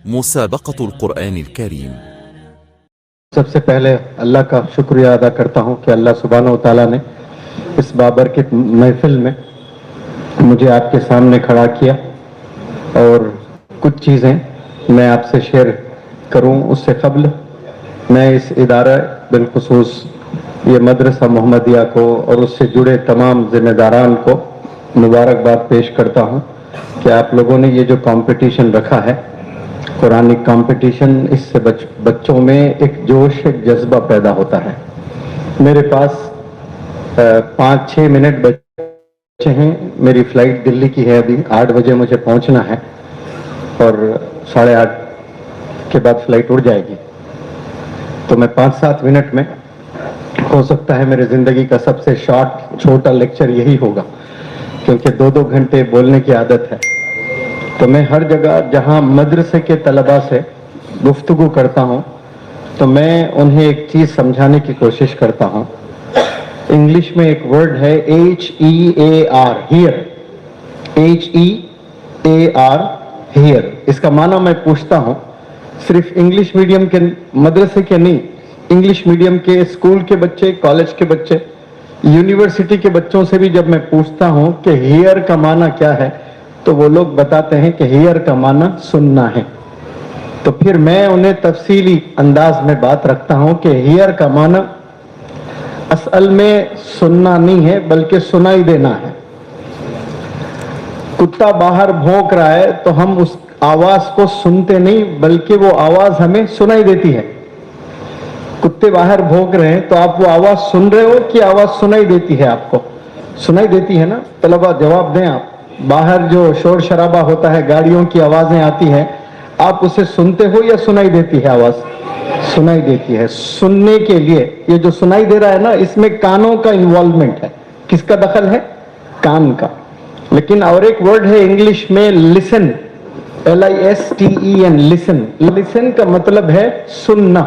مسابقة القرآن الكريم. सबसे पहले अल्लाह का शुक्रिया अदा करता हूँ कि अल्लाह सुब्हानहू तआला ने इस बाबरकत महफिल में मुझे आपके सामने खड़ा किया और कुछ चीज़ें मैं आपसे शेयर करूँ उससे कबल मैं इस इदारा बिलखुसूस ये मदरसा मोहम्मदिया को और उससे जुड़े तमाम जिम्मेदारान को मुबारकबाद पेश करता हूँ कि आप लोगों ने ये जो कंपटीशन रखा है कुरानिक कंपटीशन, इससे बच्चों में एक जोश एक जज्बा पैदा होता है। मेरे पास 5-6 मिनट बचे हैं, मेरी फ़्लाइट दिल्ली की है, अभी 8 बजे मुझे पहुंचना है और 8:30 के बाद फ़्लाइट उड़ जाएगी। तो मैं 5-7 मिनट में, हो सकता है मेरे ज़िंदगी का सबसे छोटा लेक्चर यही होगा, क्योंकि 2-2 घंटे बोलने की आदत है। तो मैं हर जगह जहां मदरसे के तलबा से गुफ्तगू करता हूं तो मैं उन्हें एक चीज़ समझाने की कोशिश करता हूं। इंग्लिश में एक वर्ड है HEAR, हियर, HEAR, हियर। इसका माना मैं पूछता हूं, सिर्फ इंग्लिश मीडियम के मदरसे के नहीं, इंग्लिश मीडियम के स्कूल के बच्चे, कॉलेज के बच्चे, यूनिवर्सिटी के बच्चों से भी जब मैं पूछता हूं कि हियर का माना क्या है तो वो लोग बताते हैं कि हियर का माना सुनना है। तो फिर मैं उन्हें तफसीली अंदाज में बात रखता हूं कि हियर का माना असल में सुनना नहीं है बल्कि सुनाई देना है। कुत्ता बाहर भौंक रहा है तो हम उस आवाज को सुनते नहीं बल्कि वो आवाज हमें सुनाई देती है। कुत्ते बाहर भौंक रहे हैं तो आप वो आवाज सुन रहे हो कि आवाज सुनाई देती है? आपको सुनाई देती है ना? तलबा जवाब दें आप। बाहर जो शोर शराबा होता है, गाड़ियों की आवाजें आती हैं, आप उसे सुनते हो या सुनाई देती है आवाज? सुनाई देती है। सुनने के लिए ये जो सुनाई दे रहा है ना, इसमें कानों का इन्वॉल्वमेंट है। किसका दखल है? कान का। लेकिन और एक वर्ड है इंग्लिश में लिसन, LISTEN, लिसन। लिसन का मतलब है सुनना।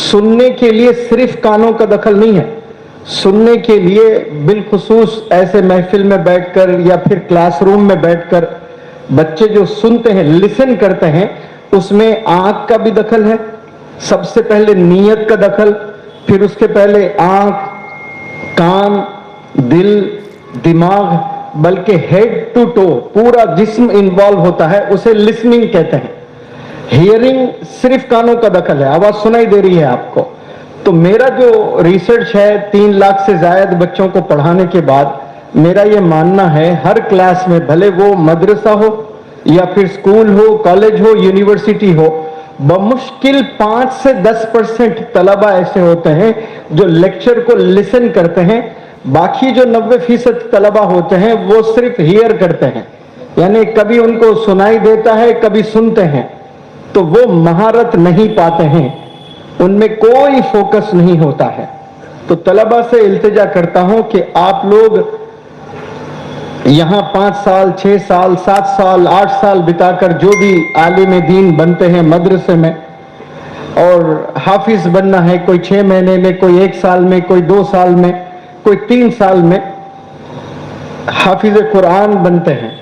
सुनने के लिए सिर्फ कानों का दखल नहीं है, सुनने के लिए बिलखुसूस ऐसे महफिल में बैठकर या फिर क्लासरूम में बैठकर बच्चे जो सुनते हैं, लिसन करते हैं, उसमें आंख का भी दखल है। सबसे पहले नीयत का दखल, फिर उसके पहले आंख, कान, दिल, दिमाग, बल्कि हेड टू टो पूरा जिस्म इन्वॉल्व होता है, उसे लिसनिंग कहते हैं। हियरिंग सिर्फ कानों का दखल है, आवाज सुनाई दे रही है आपको। तो मेरा जो रिसर्च है 3 लाख से ज्यादा बच्चों को पढ़ाने के बाद, मेरा ये मानना है हर क्लास में, भले वो मदरसा हो या फिर स्कूल हो, कॉलेज हो, यूनिवर्सिटी हो, बमुश्किल 5 से 10% तलबा ऐसे होते हैं जो लेक्चर को लिसन करते हैं। बाकी जो 90% तलबा होते हैं वो सिर्फ हियर करते हैं, यानी कभी उनको सुनाई देता है, कभी सुनते हैं, तो वो महारत नहीं पाते हैं, उनमें कोई फोकस नहीं होता है। तो तलबा से इल्तिजा करता हूं कि आप लोग यहां 5 साल, 6 साल, 7 साल, 8 साल बिताकर जो भी आलिम दीन बनते हैं मदरसे में, और हाफिज बनना है, कोई 6 महीने में, कोई 1 साल में, कोई 2 साल में, कोई 3 साल में हाफिज कुरान बनते हैं।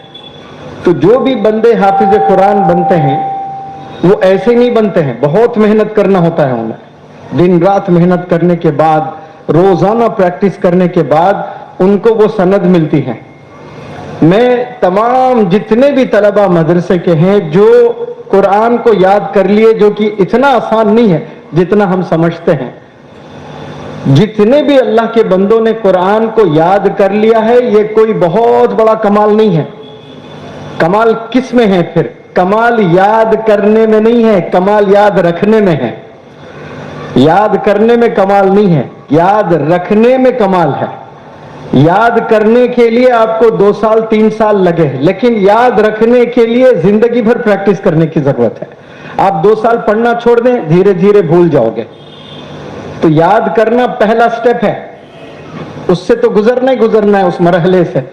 तो जो भी बंदे हाफिज कुरान बनते हैं वो ऐसे नहीं बनते हैं, बहुत मेहनत करना होता है उन्हें। दिन रात मेहनत करने के बाद, रोजाना प्रैक्टिस करने के बाद उनको वो सनद मिलती है। मैं तमाम जितने भी तलबा मदरसे के हैं जो कुरान को याद कर लिए, जो कि इतना आसान नहीं है जितना हम समझते हैं, जितने भी अल्लाह के बंदों ने कुरान को याद कर लिया है, ये कोई बहुत बड़ा कमाल नहीं है। कमाल किस में है फिर? कमाल याद करने में नहीं है, कमाल याद रखने में है। याद करने में कमाल नहीं है, याद रखने में कमाल है। याद करने के लिए आपको 2 साल 3 साल लगे, लेकिन याद रखने के लिए जिंदगी भर प्रैक्टिस करने की जरूरत है। आप 2 साल पढ़ना छोड़ दें, धीरे धीरे भूल जाओगे। तो याद करना पहला स्टेप है, उससे तो गुजरना ही गुजरना है, उस मरहले से।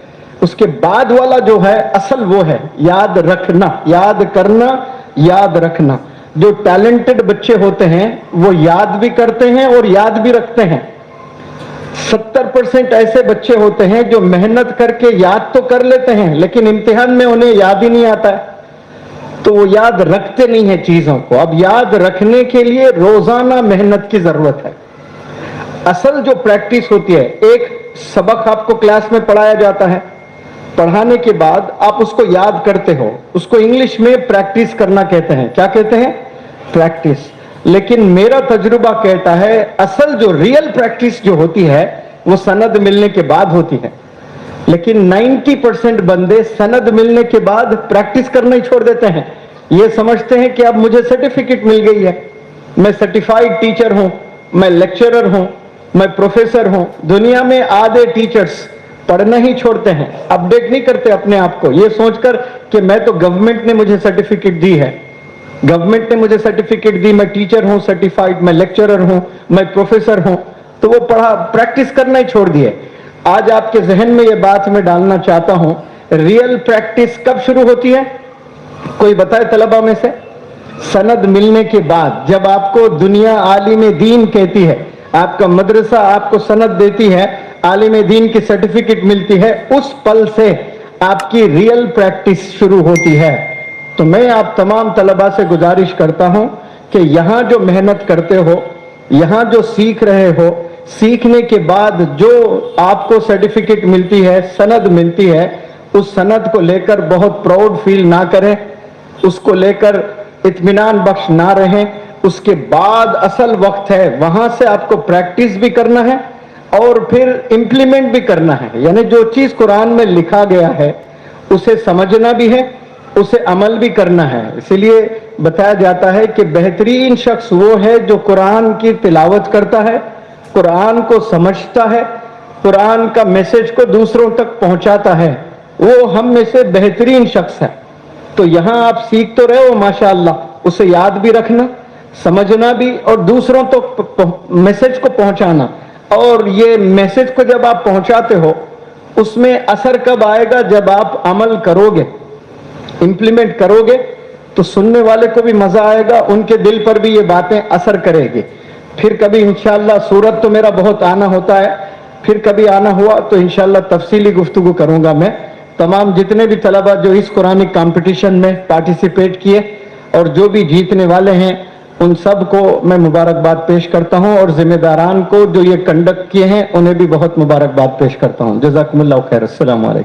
उसके बाद वाला जो है असल, वो है याद रखना। याद करना, याद रखना। जो टैलेंटेड बच्चे होते हैं वो याद भी करते हैं और याद भी रखते हैं। 70% ऐसे बच्चे होते हैं जो मेहनत करके याद तो कर लेते हैं लेकिन इम्तिहान में उन्हें याद ही नहीं आता है। तो वो याद रखते नहीं है चीजों को। अब याद रखने के लिए रोजाना मेहनत की जरूरत है। असल जो प्रैक्टिस होती है, एक सबक आपको क्लास में पढ़ाया जाता है, पढ़ाने के बाद आप उसको याद करते हो, उसको इंग्लिश में प्रैक्टिस करना कहते हैं। क्या कहते हैं? प्रैक्टिस। लेकिन मेरा तजुर्बा कहता है असल जो रियल प्रैक्टिस जो होती है वो सनद मिलने के बाद होती है। लेकिन 90% बंदे सनद मिलने के बाद प्रैक्टिस करना ही छोड़ देते हैं। ये समझते हैं कि अब मुझे सर्टिफिकेट मिल गई है, मैं सर्टिफाइड टीचर हूं, मैं लेक्चरर हूं, मैं प्रोफेसर हूं। दुनिया में आधे टीचर्स पढ़ना ही छोड़ते हैं, अपडेट नहीं करते अपने आप को, ये सोचकर कि मैं तो गवर्नमेंट ने मुझे सर्टिफिकेट दी है, गवर्नमेंट ने मुझे सर्टिफिकेट दी, मैं टीचर हूं सर्टिफाइड, मैं लेक्चरर हूं, मैं प्रोफेसर हूं, तो वो प्रैक्टिस करना ही छोड़ दिए। आज आपके जहन में ये बात मैं डालना चाहता हूं, रियल प्रैक्टिस कब शुरू होती है? कोई बताए तलबा में से? सनद मिलने के बाद, जब आपको दुनिया आलिम दीन कहती है, आपका मदरसा आपको सनद देती है, आलिम दीन की सर्टिफिकेट मिलती है, उस पल से आपकी रियल प्रैक्टिस शुरू होती है। तो मैं आप तमाम तलबा से गुजारिश करता हूं कि यहां जो मेहनत करते हो, यहां जो सीख रहे हो, सीखने के बाद जो आपको सर्टिफिकेट मिलती है, सनद मिलती है, उस सनद को लेकर बहुत प्राउड फील ना करें, उसको लेकर इत्मीनान बख्श ना रहें। उसके बाद असल वक्त है, वहां से आपको प्रैक्टिस भी करना है और फिर इंप्लीमेंट भी करना है। यानी जो चीज कुरान में लिखा गया है उसे समझना भी है, उसे अमल भी करना है। इसलिए बताया जाता है कि बेहतरीन शख्स वो है जो कुरान की तिलावत करता है, कुरान को समझता है, कुरान का मैसेज को दूसरों तक पहुंचाता है, वो हम में से बेहतरीन शख्स है। तो यहां आप सीख तो रहे हो माशाअल्लाह, उसे याद भी रखना, समझना भी और दूसरों तक मैसेज को पहुंचाना। और ये मैसेज को जब आप पहुंचाते हो उसमें असर कब आएगा? जब आप अमल करोगे, इंप्लीमेंट करोगे, तो सुनने वाले को भी मजा आएगा, उनके दिल पर भी ये बातें असर करेगी। फिर कभी इंशाअल्लाह, सूरत तो मेरा बहुत आना होता है, फिर कभी आना हुआ तो इंशाअल्लाह तफसीली गुफ्तगू करूंगा मैं। तमाम जितने भी तलबा जो इस कुरानिक कंपटीशन में पार्टिसिपेट किए और जो भी जीतने वाले हैं, उन सब को मैं मुबारकबाद पेश करता हूं और जिम्मेदारान को जो ये कंडक्ट किए हैं उन्हें भी बहुत मुबारकबाद पेश करता हूं। जज़ाकुमुल्लाह खैर। अस्सलाम वालेकुम।